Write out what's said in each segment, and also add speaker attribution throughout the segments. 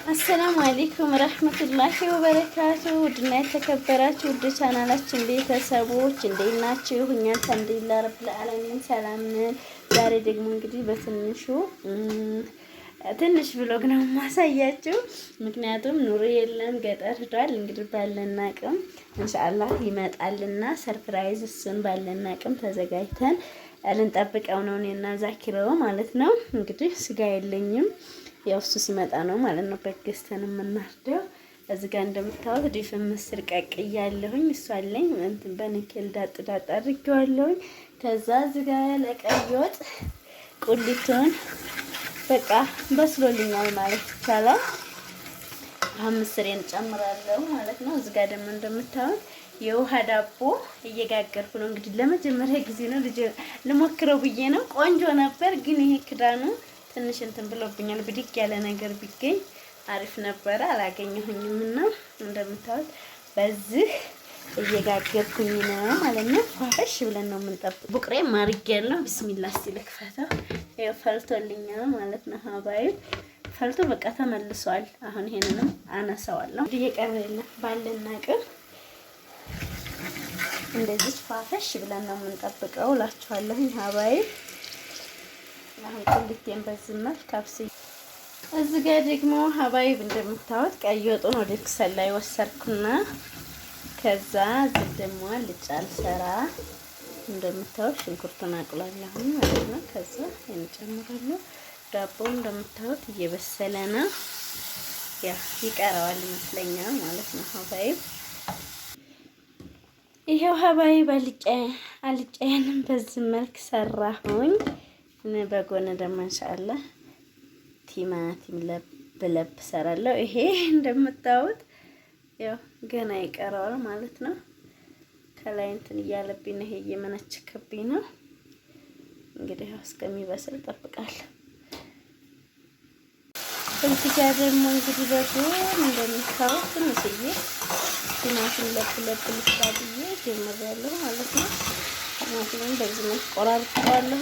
Speaker 1: አሰላሙ አለይኩም ረህመቱላሂ ወበረካቱ። ውድና የተከበራችሁ ውድ ቻናላችን ቤተሰቦች እንዴት ናችሁ? እኛ አልሐምዱሊላህ ረብል ዓለሚን ሰላም ነን። ዛሬ ደግሞ እንግዲህ በትንሹ ትንሽ ብሎግ ነው ማሳያችሁ። ምክንያቱም ኑሮ የለም ገጠር ሄዷል። እንግዲህ ባለን አቅም ኢንሻአላህ ይመጣልና ሰርፕራይዝ እሱን ባለን አቅም ተዘጋጅተን ልንጠብቀው ነው እኔና ዛኪረው ማለት ነው። እንግዲህ ስጋ የለኝም ያው እሱ ሲመጣ ነው ማለት ነው በገዝተን የምናርደው። እዚህ ጋር እንደምታዩት ድፍን ምስር ቀቅያለሁኝ። እሱ አለኝ እንትን በንኬል ዳጥ ዳጥ አድርጌዋለሁኝ። ከዛ እዚህ ጋር ለቀይ ወጥ ቁሊቱን በቃ በስሎልኛል ማለት ይቻላል። አሁን ምስሬን ጨምራለሁ ማለት ነው። እዚህ ጋር ደግሞ እንደምታዩት የውሃ ዳቦ እየጋገርኩ ነው። እንግዲህ ለመጀመሪያ ጊዜ ነው ልሞክረው ብዬ ነው። ቆንጆ ነበር ግን ይሄ ክዳኑ ትንሽ እንትን ብሎብኛል። ብድግ ያለ ነገር ቢገኝ አሪፍ ነበረ፣ አላገኘሁኝም እና እንደምታዩት በዚህ እየጋገርኩኝ ነው ማለት ነው። ፏፈሽ ብለን ነው የምንጠብቀው። ቡቅሬ ማርጌያለሁ። ቢስሚላህ ሲል ክፈተው። ይኸው ፈልቶልኛል ማለት ነው። ሀባይ ፈልቶ በቃ ተመልሷል። አሁን ይሄንንም አነሳዋለሁ። እየቀረ የለም ባለና ቅር እንደዚህ ፏፈሽ ብለን ነው የምንጠብቀው እላችኋለሁ ሀባይ። አሁን ቁልቴን በዚህ መልክ አብስዬ እዚህ ጋር ደግሞ ሀባይብ እንደምታዩት ቀይ ወጡን ወደ ክሰል ላይ ወሰርኩና ከዛ እዚህ ደግሞ አልጫ ልሰራ እንደምታዩት ሽንኩርቱን አቁላለሁ ማለት ነው። ከዛ እንጨምራለሁ። ዳቦው እንደምታዩት እየበሰለ ነው። ያ ይቀረዋል ይመስለኛል ማለት ነው ሀባይብ። ይሄው ሀባይብ አልጫዬንም በዚህ መልክ ሰራሁኝ። በጎን ደግሞ ኢንሻአላህ ቲማቲም ለብ ሰራለሁ። ይሄ እንደምታዩት ያው ገና ይቀረዋል ማለት ነው። ከላይ እንትን እያለብኝ ነው። ይሄ እየመነችክብኝ ነው። እንግዲህ ያው እስከሚበስል እጠብቃለሁ። እዚህ ጋር ደግሞ እንግዲህ በጎን እንደምታዩት ትንሽዬ ቲማቲም ለብ ልስራብዬ ጀምሬያለሁ ማለት ነው። ቲማቲሙን በዚህ መልክ ቆራርጬዋለሁ።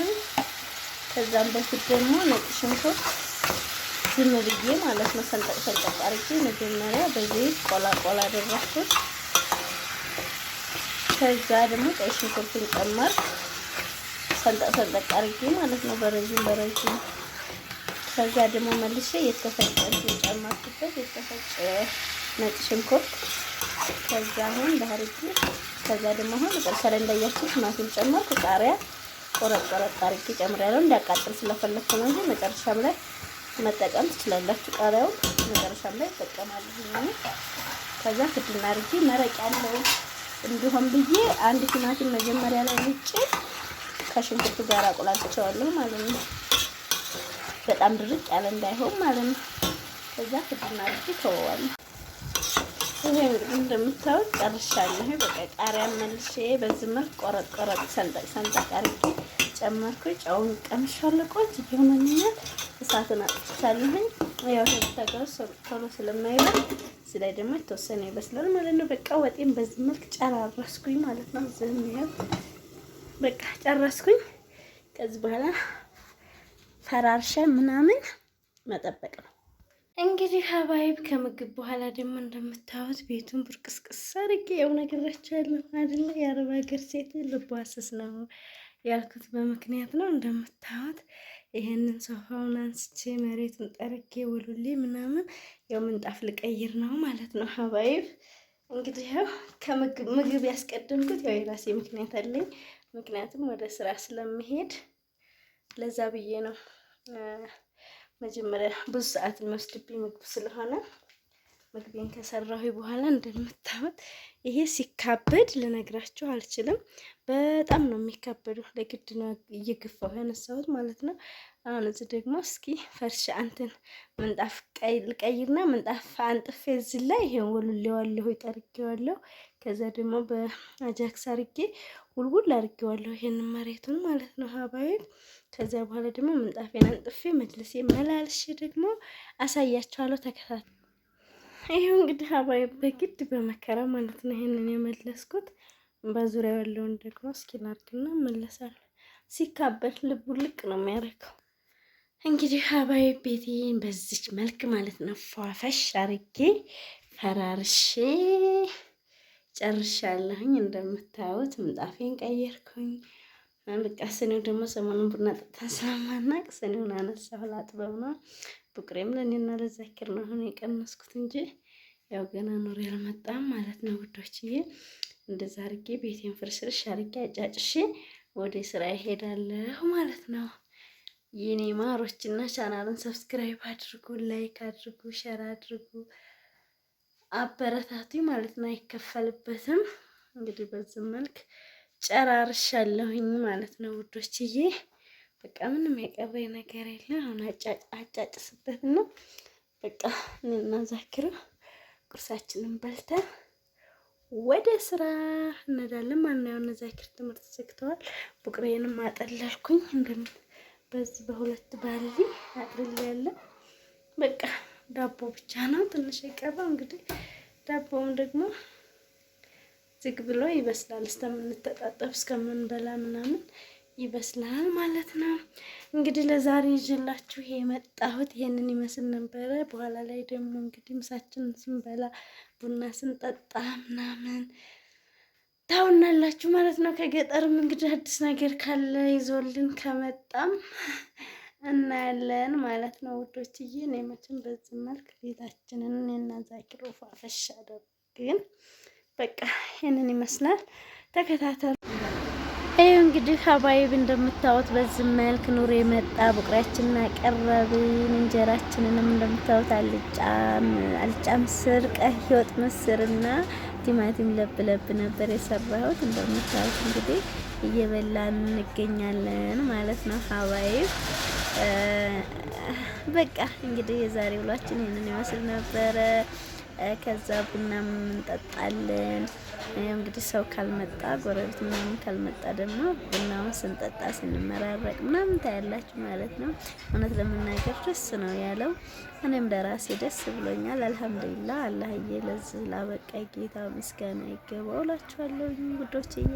Speaker 1: ከዛም በፊት ደግሞ ነጭ ሽንኩርት ዝም ብዬ ማለት ነው ሰንጠቅ አድርጌ መጀመሪያ በዘይት ቆላ አደረኩት። ከዛ ደግሞ ቀይ ሽንኩርቱን ጨመር ሰንጠቅ አድርጌ ማለት ነው በረጅም። ከዛ ደግሞ መልሼ የተፈጨ ጨመርኩበት የተፈጨ ነጭ ሽንኩርት። ከዛ አሁን ባህርጌ ከዛ ደግሞ አሁን መጨረሻ ላይ እንዳያችሁ ቲማቲም ጨመርኩ። ቃሪያ ቆረጥ አድርጌ ጨምሬያለሁ። እንዳቃጥል ስለፈለኩ ነው እንጂ መጨረሻም ላይ መጠቀም ትችላላችሁ። ቃሪያውን መጨረሻም ላይ ተጠቀማለሁ። ከዛ ፍድና አድርጌ መረቅ ያለው እንዲሆን ብዬ አንድ ቲማቲም መጀመሪያ ላይ ልጬ ከሽንኩርቱ ጋር አቁላልቸዋለሁ ማለት ነው። በጣም ድርቅ ያለ እንዳይሆን ማለት ነው። ከዛ ፍድና አድርጌ ተወዋለሁ። ይሄ እንደምታዩት ጨርሻለሁ። በቃ ቃሪያ መልሼ በዚህ መልክ ቆረጥ ሰንጠቅ አድርጌ ጨመርኩ። ጨውን ቀምሻለሁ። ቆንጆ ይሆነኛል። እሳቱን አጥፍቻለሁ። ያው ተጋው ቶሎ ስለማይበል እዚህ ላይ ደግሞ የተወሰነ ይበስላል ማለት ነው። በቃ ወጤን በዚህ መልክ ጨራረስኩኝ ማለት ነው። እዚህም ይሄው በቃ ጨረስኩኝ። ከዚህ በኋላ ፈራርሻ ምናምን መጠበቅ ነው። እንግዲህ ሀባይብ ከምግብ በኋላ ደግሞ እንደምታዩት ቤቱን ብርቅስቅስ አድርጌ ያው ነግራችኋለሁ አይደለ? የአረብ ሀገር ሴት ልቧ ስስ ነው ያልኩት በምክንያት ነው። እንደምታዩት ይሄንን ሶፋውን አንስቼ መሬቱን ጠርጌ ወሉሌ ምናምን ያው ምንጣፍ ልቀይር ነው ማለት ነው ሀባይብ። እንግዲህ ያው ምግብ ያስቀደምኩት ያው የራሴ ምክንያት አለኝ። ምክንያቱም ወደ ስራ ስለምሄድ ለዛ ብዬ ነው። መጀመሪያ ብዙ ሰዓት የሚወስድብኝ ምግብ ስለሆነ ምግቤን ከሰራሁ በኋላ እንደምታዩት ይሄ ሲካበድ ልነግራችሁ አልችልም። በጣም ነው የሚካበደው። ለግድ ነው እየገፋሁ ያነሳሁት ማለት ነው። አሁን እዚህ ደግሞ እስኪ ፈርሻ እንትን ምንጣፍ ልቀይርና ምንጣፍ አንጥፌ እዚህ ላይ ይሄን ወሉሌዋለሁ ጠርጌዋለሁ። ከዛ ደግሞ በአጃክስ አርጌ ውልውል አርጌዋለሁ ይሄንን መሬቱን ማለት ነው ሀባይብ። ከዛ በኋላ ደግሞ ምንጣፌን አንጥፌ መጅልሴ መላልሽ ደግሞ አሳያችኋለሁ። ተከታተሉ። ይሄው እንግዲህ ሀባይብ በግድ በመከራ ማለት ነው ይሄንን የመለስኩት። በዙሪያው ያለውን ደግሞ እስኪ ላድርግና መለሳለሁ። ሲካበድ ልቡ ልቅ ነው የሚያደርገው። እንግዲህ ሀባይ ቤቴን በዚች መልክ ማለት ነው ፏፈሽ አርጌ ፈራርሼ ጨርሻለሁኝ። እንደምታዩት ምንጣፌን ቀየርኩኝ። በቃ ስኔው ደግሞ ሰሞኑን ቡና ጠጥተን ስለማናቅ ስኔውን አነሳሁ ላጥበው ነው። ቡቅሬም ለእኔና ለዛኪር ነው አሁን የቀነስኩት እንጂ ያው ገና ኑሮ ያልመጣም ማለት ነው ውዶችዬ። እንደዛ አርጌ ቤቴን ፍርስርሽ አርጌ አጫጭሼ ወደ ስራ ይሄዳለሁ ማለት ነው። የኔ ማሮችና ቻናልን ሰብስክራይብ አድርጉ፣ ላይክ አድርጉ፣ ሼር አድርጉ፣ አበረታቱ ማለት ነው። አይከፈልበትም። እንግዲህ በዚህ መልክ ጨራርሻለሁኝ ማለት ነው ውዶችዬ። በቃ ምንም የቀረኝ ነገር የለም። አሁን አጫጭስበት ነው በቃ እኔና ዛኪር ቁርሳችንን በልተን ወደ ስራ እንሄዳለን ማለት ነው። እነ ዛኪር ትምህርት ዘግተዋል። ቡቅሬንም አጠለልኩኝ በዚህ በሁለት ባልዲ አጥልያለ። በቃ ዳቦ ብቻ ነው ትንሽ የቀረው። እንግዲህ ዳቦውም ደግሞ ዝግ ብሎ ይበስላል። እስከምንተጣጠፍ እስከምንበላ ምናምን ይበስላል ማለት ነው። እንግዲህ ለዛሬ ይዤላችሁ የመጣሁት ይሄንን ይመስል ነበረ። በኋላ ላይ ደግሞ እንግዲህ ምሳችንን ስንበላ ቡና ስንጠጣ ምናምን ታውናላችሁ ማለት ነው። ከገጠርም እንግዲህ አዲስ ነገር ካለ ይዞልን ከመጣም እናያለን ማለት ነው ውዶችዬ። እኔ መቼም በዚህ መልክ ቤታችንን እኔና ዛኪር ፏፈሽ አደረግን። በቃ ይሄንን ይመስላል። ተከታተሉ። ይሄ እንግዲህ ሀባይብ እንደምታዩት በዚህ መልክ ኑሮ የመጣ ቡቅሪያችንን አቀረብን። እንጀራችንንም እንደምታዩት አልጫ ምስር፣ ቀይ ወጥ ምስርና ቲማቲም ለብ ነበር የሰራሁት። እንደምታዩት እንግዲህ እየበላን እንገኛለን ማለት ነው ሀባይብ። በቃ እንግዲህ የዛሬ ውሏችን ይሄንን ይመስል ነበረ። ከዛ ቡናም እንጠጣለን። እንግዲህ ሰው ካልመጣ ጎረቤት ምናምን ካልመጣ ደግሞ ቡናውን ስንጠጣ ስንመራረቅ ምናምን ታያላችሁ ማለት ነው። እውነት ለመናገር ደስ ነው ያለው። እኔም ለራሴ ደስ ብሎኛል። አልሐምዱሊላህ አላህዬ ለዚህ ላበቃ ጌታ ምስጋና ይገባው እላችኋለሁ ውዶችዬ።